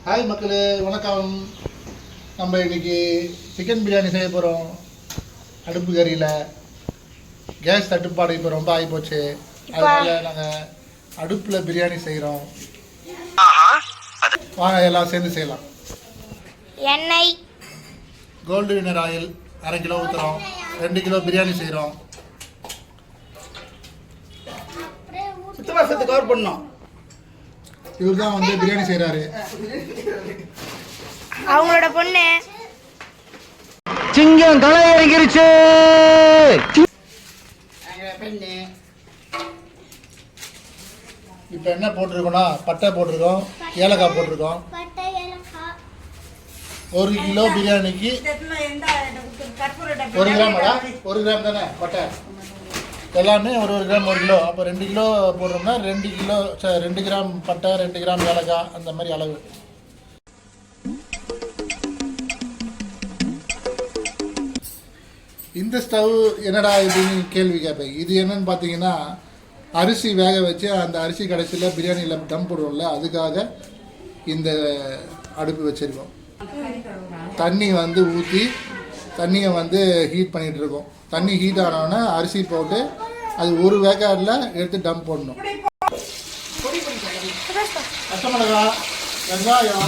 Hi மக்களே, வணக்கம். நம்ம இன்னைக்கு சிக்கன் பிரியாணி செய்ய போகிறோம். அடுப்பு கறியில் கேஸ் தட்டுப்பாடு இப்போ ரொம்ப ஆகிப்போச்சு. அதனால நாங்கள் அடுப்பில் பிரியாணி செய்கிறோம். வாங்க எல்லாம் சேர்ந்து செய்யலாம். எண்ணெய், கோல்டு வினர் ஆயில் 1/2 கிலோ ஊற்றுறோம். 2 கிலோ பிரியாணி செய்கிறோம். சுத்தமாக கவர் பண்ணோம். இவர் தான் வந்து பிரியாணி செய்கிறாரு. அவங்களோட பொண்ணு சிங்கம் களை இறங்கிருச்சு. இப்போ என்ன போட்டிருக்கோம்னா பட்டை போட்டிருக்கோம், ஏலக்காய் போட்டிருக்கோம். 1 கிலோ பிரியாணிக்கு 1 கிராமடா, 1 கிராம் தானே பட்டை. எல்லாமே 1 கிராம் 1 கிலோ. அப்போ 2 கிலோ போடுறோம்னா 2 கிராம் பட்டை, 2 கிராம் ஏலக்காய், அந்த மாதிரி அளவு. இந்த ஸ்டவ் என்னடா இதுன்னு கேள்வி கேட்பேன். இது என்னன்னு பார்த்தீங்கன்னா, அரிசி வேக வச்சு அந்த அரிசி கடைசியில் பிரியாணியில் தம் போடுவோம்ல, அதுக்காக இந்த அடுப்பு வச்சுருக்கோம். தண்ணி வந்து ஊற்றி தண்ணியை வந்து ஹீட் பண்ணிகிட்டு இருக்கோம். தண்ணி ஹீட் ஆனோடனே அரிசி போட்டு அது ஒரு வேக்காடில் எடுத்து டம்ப் போடணும். பச்சை மிளகாய், வெங்காயம்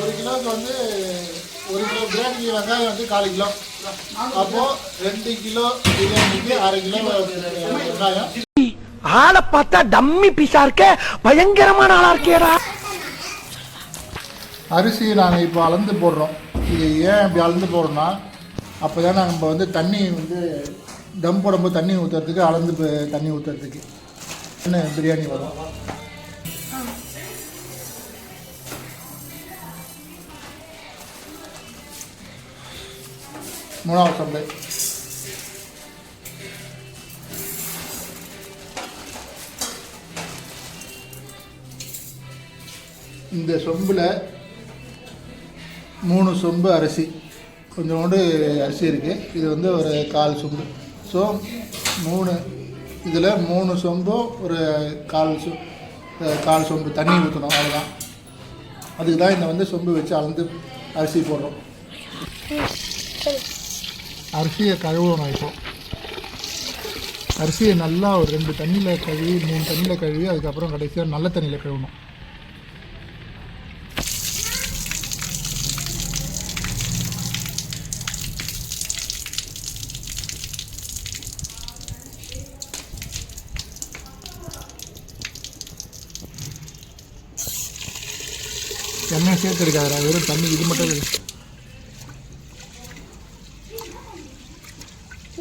1 கிலோவுக்கு வந்து 1 கிலோ பிரியாணிக்கு வெங்காயம் வந்து 1/4 கிலோ. அப்போது 2 கிலோ பிரியாணிக்கு 1/2 கிலோ வெங்காயம். ஆளை பார்த்தா டம்மி பீஸா இருக்க, பயங்கரமான ஆளா இருக்கேடா. அரிசி நாங்கள் இப்போ அளந்து போடுறோம். இது ஏன் இப்படி அளந்து போடுறோம்னா, அப்போ தான் நம்ம வந்து தண்ணி வந்து தம் போடும்போது தண்ணி ஊற்றுறதுக்கு, அளந்து தண்ணி ஊற்றுறதுக்கு என்ன பிரியாணி வரும். மூணாவது சம்பளை. இந்த சொம்பில் 3 சொம்பு அரிசி, கொஞ்சோண்டு அரிசி இருக்குது. இது வந்து ஒரு 1/4 சொம்பு. ஸோ 3 இதில் 3 சொம்பும் ஒரு 1/4 சொம்பு தண்ணி ஊற்றணும். அவ்வளோதான். அதுக்கு தான் இந்த வந்து சொம்பு வச்சு அளந்து அரிசி போடுறோம். அரிசியை கழுவணும். இப்போ அரிசியை நல்லா ஒரு 2 தண்ணியில் கழுவி 3 தண்ணியில் கழுவி அதுக்கப்புறம் கடைசியாக நல்ல தண்ணியில் கழுவணும். எண்ணெய் சேர்த்து இருக்காது, வெறும் தண்ணி இது மட்டும் இருக்கு.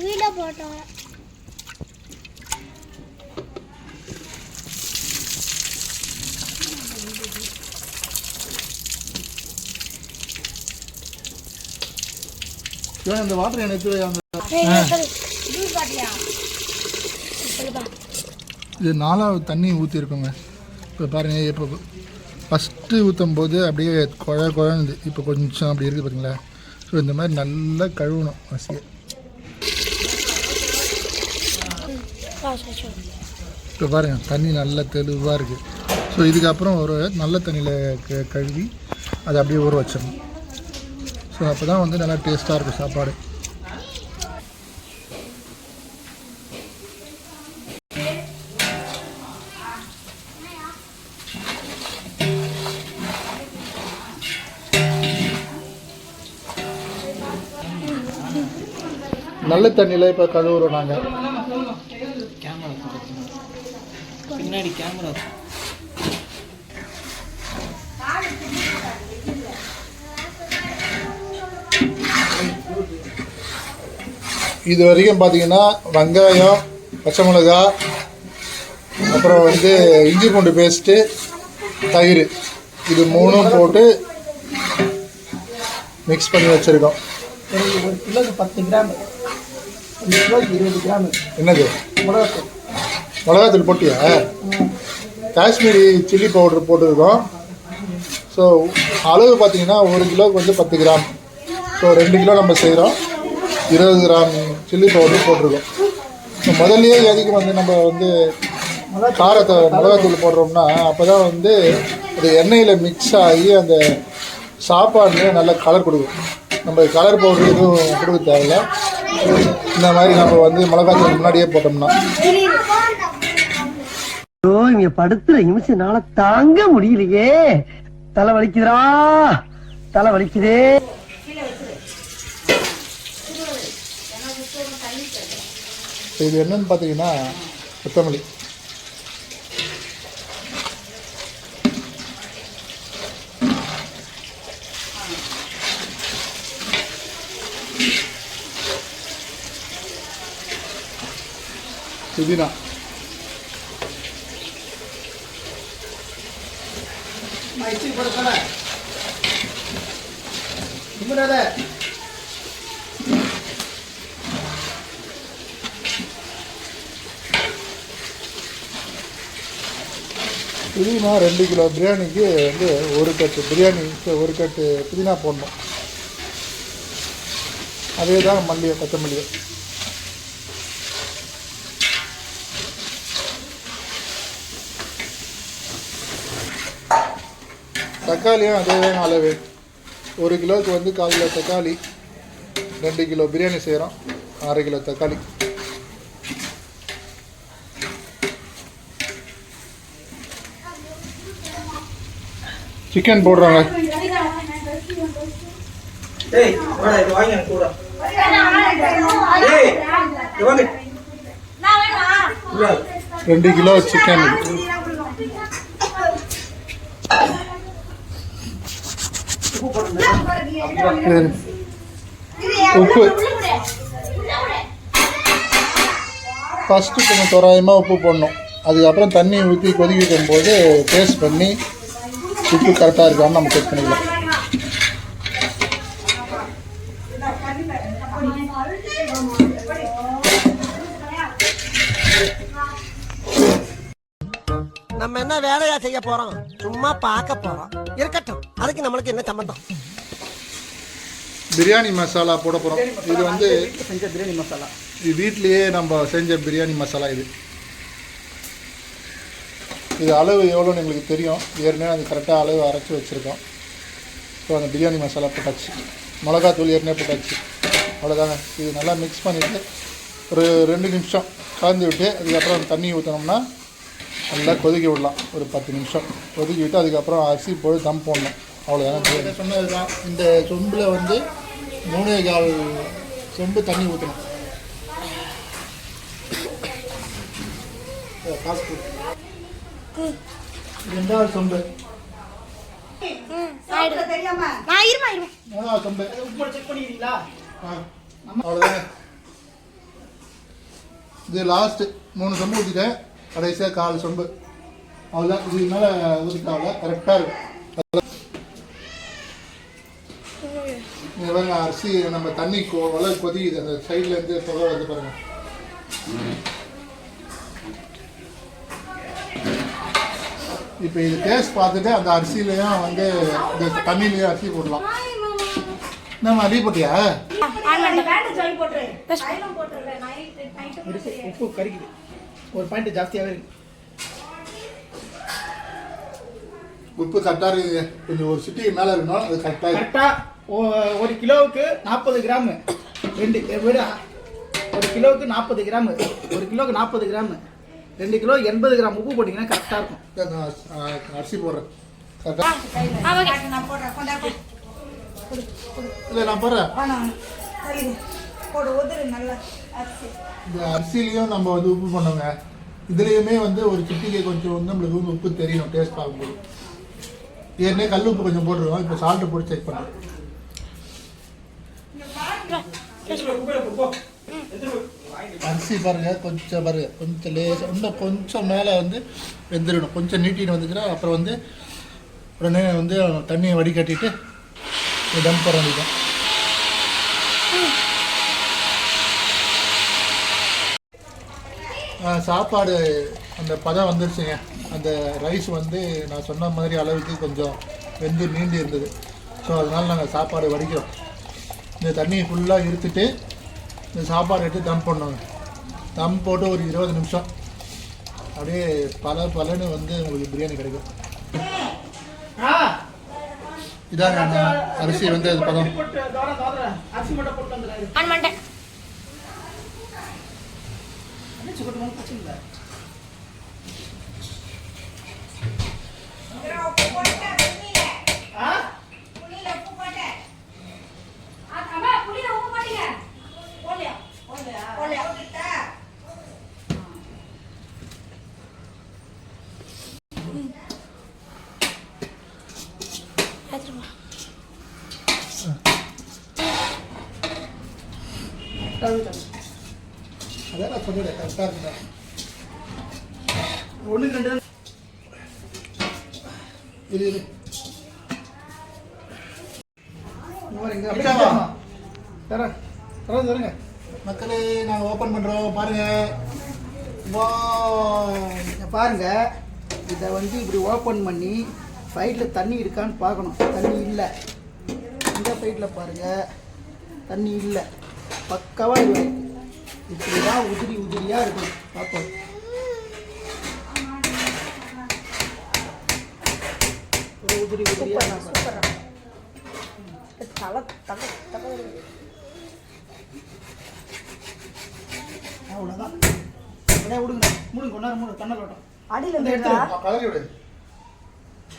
வீடியோ போட்டோம். இந்த வாட்டர் எனக்கு இது 4வது தண்ணி ஊற்றிருக்கோங்க. இப்போ பாருங்கள், இப்போ ஃபஸ்ட்டு ஊற்றும் போது அப்படியே குழந்து, இப்போ கொஞ்சம் அப்படி இருக்குது பார்த்தீங்களா. ஸோ இந்த மாதிரி நல்லா கழுவணும் அரிசியை. இப்போ பாருங்கள், தண்ணி நல்லா தெளிவாக இருக்குது. ஸோ இதுக்கப்புறம் ஒரு நல்ல தண்ணியில் கழுவி அதை அப்படியே ஊற வச்சிடணும். ஸோ அப்போ தான் வந்து நல்லா டேஸ்ட்டாக இருக்கும் சாப்பாடு. நல்ல தண்ணியில் இப்போ கழுவுறோம் நாங்கள். பின்னாடி கேமரா இது வரைக்கும் பார்த்தீங்கன்னா வெங்காயம், பச்சை மிளகா, அப்புறம் வந்து இஞ்சி பூண்டு பேஸ்ட்டு, தயிர், இது 3ம் போட்டு மிக்ஸ் பண்ணி வச்சுருக்கோம். 1 கிலோக்கு 10 கிராம், 1 கிலோக்கு 20 கிராம். என்னது மிளகாத்தூள் போட்டியா? காஷ்மீரி சில்லி பவுடர் போட்டிருக்கோம். ஸோ அளவு பார்த்தீங்கன்னா 1 கிலோவுக்கு வந்து 10 கிராம். ஸோ 2 கிலோ நம்ம செய்கிறோம். 20 கிராம் சில்லி பவுடர் போட்டிருக்கோம். ஸோ முதல்லையே எதுக்கு வந்து நம்ம வந்து மிளகாத்தூள் போடுறோம்னா அப்போ தான் வந்து அது எண்ணெயில் மிக்ஸ் ஆகி அந்த சாப்பாடுலேயே நல்ல கலர் கொடுக்கும். நம்ம கலர் பவுடர் எதுவும் கொடுக்க தேவையில்ல. இந்த மாதிரி நம்ம வந்து மிளகாத்தூள் முன்னாடியே போட்டோம்னா. இங்க படுத்துற நிமிஷம்னால தாங்க முடியலையே. தலை வலிக்குதுடா, தலை வலிக்குதே. இது என்னன்னு பார்த்தீங்கன்னா கொத்தமல்லி. புதினா. புதினா 2 கிலோ பிரியாணிக்கு வந்து 1 கட்டு பிரியாணி 1 கட்டு புதினா போடணும். அதே தான் மல்லியை கொத்தமல்லியை. தக்காளியும் அதே தான் அளவு. 1 கிலோவுக்கு வந்து 1/4 கிலோ தக்காளி. 2 கிலோ பிரியாணி செய்கிறோம், 1/2 கிலோ தக்காளி. சிக்கன் போடுறாங்க. ரெண்டு கிலோ சிக்கன். உப்பு ஃபஸ்ட்டு கொஞ்சம் தோராயமாக உப்பு போடணும். அதுக்கப்புறம் தண்ணி ஊற்றி கொதிக்க வைக்கும் போது டேஸ்ட் பண்ணி உப்பு கரெக்டாக இருக்கான்னு நம்ம செக் பண்ணிக்கலாம். நம்ம என்ன வேலையா செய்ய போறோம்? சும்மா பார்க்க போறோம். இருக்கட்டும், அதுக்கு நம்மளுக்கு என்ன சம்பந்தம்? பிரியாணி மசாலா போட போகிறோம். இது வந்து செஞ்ச பிரியாணி மசாலா. இது வீட்லேயே நம்ம செஞ்ச பிரியாணி மசாலா. இது அளவு எவ்வளோன்னு எங்களுக்கு தெரியும். ஏற்கனவே அது கரெக்டாக அளவு அரைச்சி வச்சுருக்கோம். ஸோ அந்த பிரியாணி மசாலா போட்டாச்சு, மிளகாத்தூள் ஏற்கனவே போட்டாச்சு. அவ்வளோதாங்க. இது நல்லா மிக்ஸ் பண்ணிவிட்டு ஒரு 2 நிமிஷம் கலந்து விட்டு அதுக்கப்புறம் தண்ணி ஊற்றினோம்னா நல்லா கொதிக்க விடலாம். ஒரு 10 நிமிஷம் கொதிக்க விட்டு அதுக்கப்புறம் அரிசி போட்டு தம் போடணும். அவ்வளோதாங்க. சொன்னது தான். இந்த சொம்பில் வந்து 3/4 சொம்பு தண்ணி ஊற்றணும். ரெண்டாவது சொம்பு. அவ்வளோதாங்க. இது லாஸ்ட் 3 சொம்பு ஊற்றிட்டேன். கடைசியாக 1/4 சொம்பு. அவ்வளோதான். இதுக்கு மேலே ஊற்றிட்டாவில் கரெக்டாக இருக்கும். அரிசி நம்ம தண்ணி கொதிக்குது. அந்த சைட்லேருந்து புகை வந்து பாருங்க. இப்போ இது டேஸ்ட் பார்த்துட்டு அந்த அரிசிலையும் வந்து இந்த தண்ணிலையும் அரிசி போடலாம். நம்ம அடி போட்டியா? உப்பு கறிக்குது. ஒரு பாயிண்ட் ஜாஸ்தியாகவே இருக்கு. உப்பு கரெக்டாக இருக்குது. கொஞ்சம் ஒரு சிட்டிக்கு மேலே இருக்கணும். அது கரெக்டாக 1 கிலோவுக்கு 40 கிராம். 1 கிலோவுக்கு 40 கிராம். 1 கிலோவுக்கு 40 கிராம். 2 கிலோ 80 கிராம் உப்பு போட்டிங்கன்னா கரெக்டாக இருக்கும். அரிசி போடுறேன் கரெக்டாக. இல்லை நான் போடுறேன். இந்த அரிசிலையும் நம்ம வந்து உப்பு பண்ணுவோங்க. இதுலேயுமே வந்து ஒரு சிட்டிக்கு கொஞ்சம் வந்து நம்மளுக்கு வந்து உப்பு தெரியணும் டேஸ்ட் பார்க்கும்போது. ஏற்கனவே கல் உப்பு கொஞ்சம் போட்டுருவோம். இப்போ சால்ட்டு போட்டு செக் பண்ணுறோம். அரிசி பாருங்க, கொஞ்சம் பாருங்க, கொஞ்சம் லேசாக இன்னும் கொஞ்சம் மேலே வந்து வெந்துடணும். கொஞ்சம் நீட்டின்னு வந்துச்சுன்னா அப்புறம் வந்து உடனே வந்து தண்ணியை வடிகட்டிட்டு தம் போட வேண்டியதான். சாப்பாடு அந்த பதம் வந்துருச்சுங்க. அந்த ரைஸ் வந்து நான் சொன்ன மாதிரி அளவுக்கு கொஞ்சம் வெந்து நீண்டு இருந்தது. ஸோ அதனால் நாங்கள் சாப்பாடு வடிக்கிறோம். இந்த தண்ணியை ஃபுல்லாக இருத்துட்டு இந்த சாப்பாடு எடுத்து தம் பண்ணோங்க. தம் போட்டு ஒரு 20 நிமிஷம் அப்படியே பலன்னு வந்து உங்களுக்கு பிரியாணி கிடைக்கும். இதாங்க அரிசி வந்து அது பதம். அரிசி மட்டும் போட்டு வந்துடுறாரு. ஆன் பண்ணிட்டேன். அதான் நான் சொல்லிடுறேன் கரெக்டாக இருந்தேன். 1 2 இது தருங்க. மக்களே நாங்கள் ஓப்பன் பண்ணுறோம் பாருங்கள். வா பாருங்க, இதை வந்து இப்படி ஓப்பன் பண்ணி சைடில் தண்ணி இருக்கான்னு பார்க்கணும். தண்ணி இல்லை. இந்த சைடில் பாருங்க, தண்ணி இல்லை. பக்காவாக இது இப்படி தான் உதிரியாக இருக்கும். பார்ப்போம். ஒரு உதிரியாக அவ்வளோதான். அப்படியே விடுங்க, கொஞ்ச நேரம் மூடுங்க. தண்ணல் ஓட்டம் அடியில் எடுத்து கலரி விடு.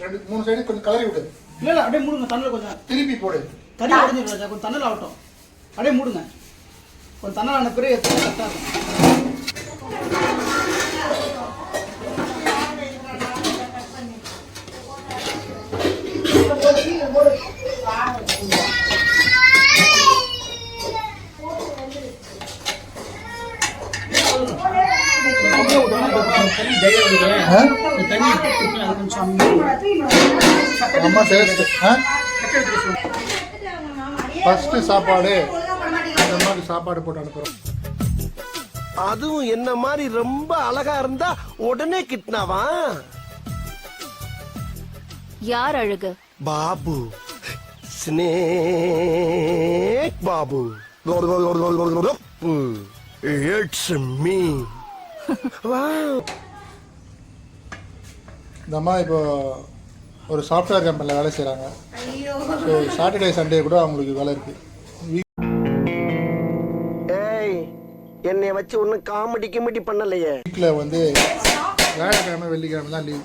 2 3 சைடு கொஞ்சம் கலரி விடு. இல்லை அப்படியே மூடுங்க. தண்ணல் கொஞ்சம் திருப்பி போடு. தண்ணி உடஞ்சிடும். கொஞ்சம் தண்ணல் ஆகட்டும். அப்படியே மூடுங்க. கொஞ்சம் தண்ணல் ஆன பிறகு எத்தனை கரெக்டாக இருக்கும். அம்மா டேஸ்ட். ஃபர்ஸ்ட் சாப்பாடு இந்த மாதிரி சாப்பாடு போட்டு அனுப்புகிறோம். அதுவும் என்ன மாதிரி ரொம்ப அழகா இருந்தா உடனே கிட்னாவா? யார் அழகு? Babu, snake Babu. It's me. இந்த அம்மா இப்போ ஒரு சாஃப்ட்வேர் கம்பெனியில் வேலை செய்கிறாங்க. ஸோ சாட்டர்டே சண்டே கூட அவங்களுக்கு வேலை இருக்குது. ஏய், என்னைய வச்சு ஒன்னும் காமெடி கிமெடி பண்ணலையே. வீட்டில் வந்து வியாழக்கிழமை வெள்ளிக்கிழமை தான் லீவ்.